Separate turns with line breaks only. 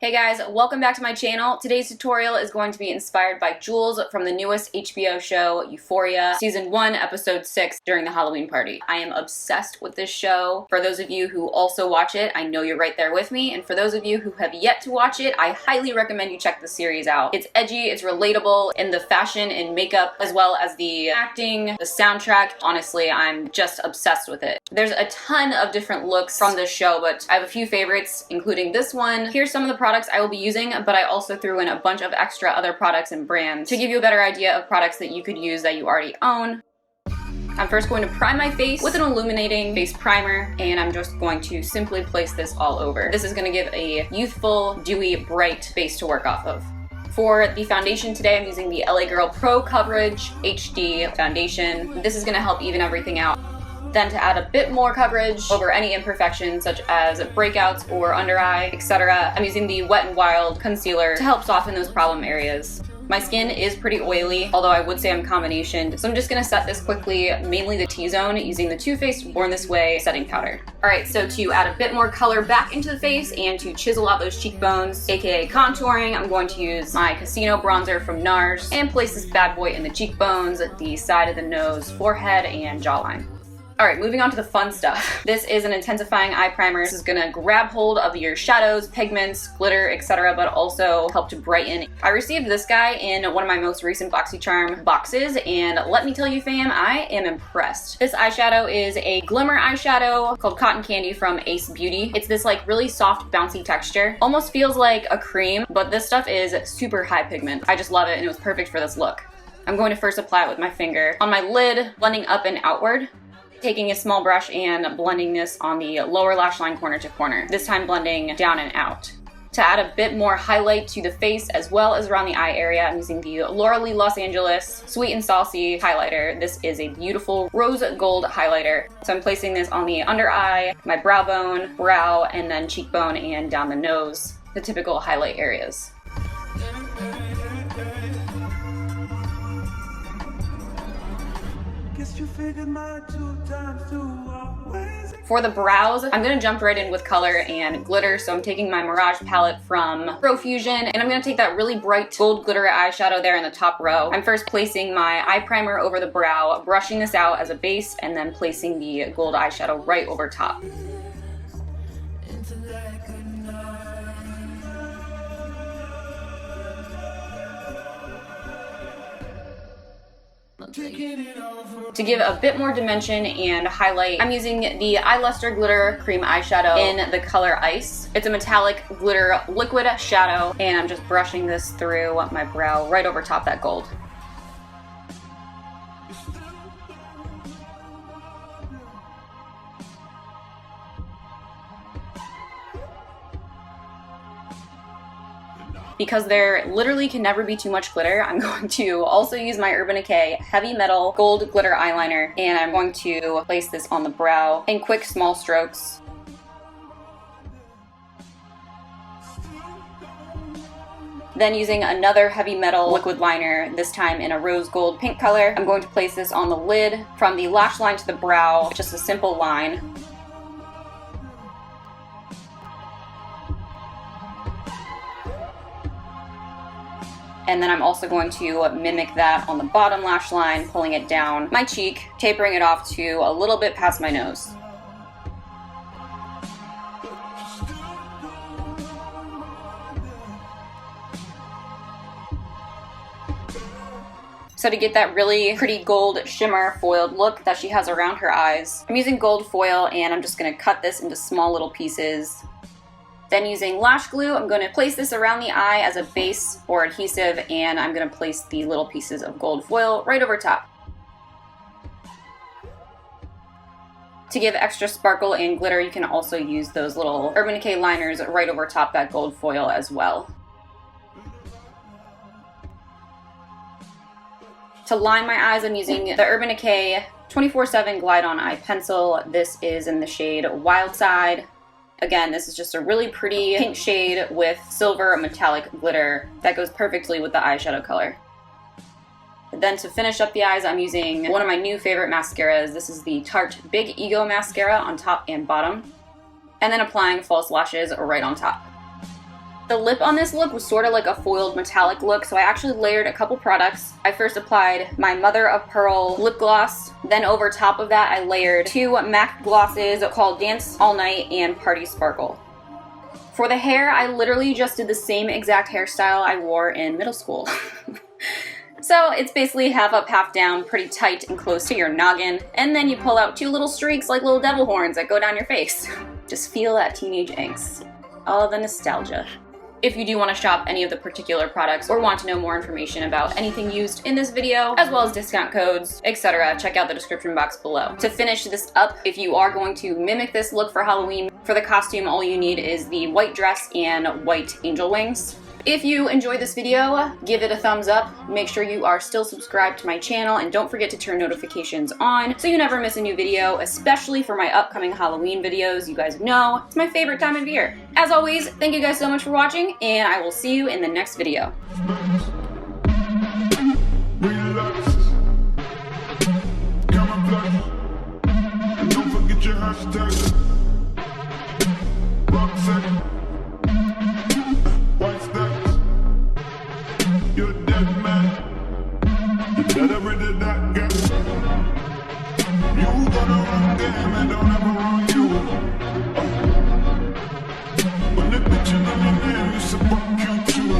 Hey guys, welcome back to my channel. Today's tutorial is going to be inspired by Jules from the newest HBO show, EUPHORIA, Season 1, Episode 6, during the Halloween party. I am obsessed with this show. For those of you who also watch it, I know you're right there with me, and for those of you who have yet to watch it, I highly recommend you check the series out. It's edgy, it's relatable, in the fashion and makeup, as well as the acting, the soundtrack. Honestly, I'm just obsessed with it. There's a ton of different looks from this show, but I have a few favorites, including this one. Here's some of the products I will be using, but I also threw in a bunch of extra other products and brands to give you a better idea of products that you could use that you already own. I'm first going to prime my face with an illuminating face primer, and I'm just going to simply place this all over. This is going to give a youthful, dewy, bright face to work off of. For the foundation today, I'm using the LA Girl Pro Coverage HD foundation. This is going to help even everything out. Then to add a bit more coverage over any imperfections such as breakouts or under eye, etc., I'm using the Wet n Wild concealer to help soften those problem areas. My skin is pretty oily, although I would say I'm combinationed, so I'm just going to set this quickly, mainly the T-zone, using the Too Faced Born This Way setting powder. Alright, so to add a bit more color back into the face and to chisel out those cheekbones, aka contouring, I'm going to use my Casino bronzer from NARS and place this bad boy in the cheekbones, the side of the nose, forehead, and jawline. Alright, moving on to the fun stuff. This is an intensifying eye primer. This is gonna grab hold of your shadows, pigments, glitter, etc., but also help to brighten. I received this guy in one of my most recent BoxyCharm boxes, and let me tell you fam, I am impressed. This eyeshadow is a glimmer eyeshadow called Cotton Candy from Ace Beauty. It's this like really soft, bouncy texture. Almost feels like a cream, but this stuff is super high pigment. I just love it, and it was perfect for this look. I'm going to first apply it with my finger on my lid, blending up and outward. Taking a small brush and blending this on the lower lash line corner to corner, this time blending down and out. To add a bit more highlight to the face as well as around the eye area, I'm using the Laura Lee Los Angeles Sweet and Saucy highlighter. This is a beautiful rose gold highlighter. So I'm placing this on the under eye, my brow bone, brow, and then cheekbone and down the nose, the typical highlight areas. For the brows, I'm going to jump right in with color and glitter, so I'm taking my Mirage palette from Profusion, and I'm going to take that really bright gold glitter eyeshadow there in the top row. I'm first placing my eye primer over the brow, brushing this out as a base, and then placing the gold eyeshadow right over top. To give a bit more dimension and highlight, I'm using the Eye Luster Glitter Cream Eyeshadow in the color Ice. It's a metallic glitter liquid shadow, and I'm just brushing this through my brow right over top that gold. Because there literally can never be too much glitter, I'm going to also use my Urban Decay Heavy Metal Gold Glitter Eyeliner, and I'm going to place this on the brow in quick small strokes. Then using another Heavy Metal liquid liner, this time in a rose gold pink color, I'm going to place this on the lid from the lash line to the brow, just a simple line. And then I'm also going to mimic that on the bottom lash line, pulling it down my cheek, tapering it off to a little bit past my nose. So to get that really pretty gold shimmer foiled look that she has around her eyes, I'm using gold foil, and I'm just going to cut this into small little pieces. Then using lash glue, I'm going to place this around the eye as a base or adhesive, and I'm going to place the little pieces of gold foil right over top. To give extra sparkle and glitter, you can also use those little Urban Decay liners right over top that gold foil as well. To line my eyes, I'm using the Urban Decay 24/7 Glide On Eye Pencil. This is in the shade Wild Side. Again, this is just a really pretty pink shade with silver metallic glitter that goes perfectly with the eyeshadow color. Then to finish up the eyes, I'm using one of my new favorite mascaras. This is the Tarte Big Ego Mascara on top and bottom. And then applying false lashes right on top. The lip on this look was sort of like a foiled metallic look, so I actually layered a couple products. I first applied my mother of pearl lip gloss. Then over top of that, I layered two MAC glosses called Dance All Night and Party Sparkle. For the hair, I literally just did the same exact hairstyle I wore in middle school. So it's basically half up, half down, pretty tight and close to your noggin, and then you pull out two little streaks like little devil horns that go down your face. Just feel that teenage angst. All the nostalgia. If you do want to shop any of the particular products or want to know more information about anything used in this video, as well as discount codes, etc., check out the description box below. To finish this up, if you are going to mimic this look for Halloween, for the costume all you need is the white dress and white angel wings. If you enjoyed this video, give it a thumbs up. Make sure you are still subscribed to my channel, and don't forget to turn notifications on so you never miss a new video, especially for my upcoming Halloween videos. You guys know it's my favorite time of year. As always, thank you guys so much for watching, and I will see you in the next video.
You're dead man. You better rid of that girl. You gonna run them and don't ever run you. When the bitch in your name, you support you too.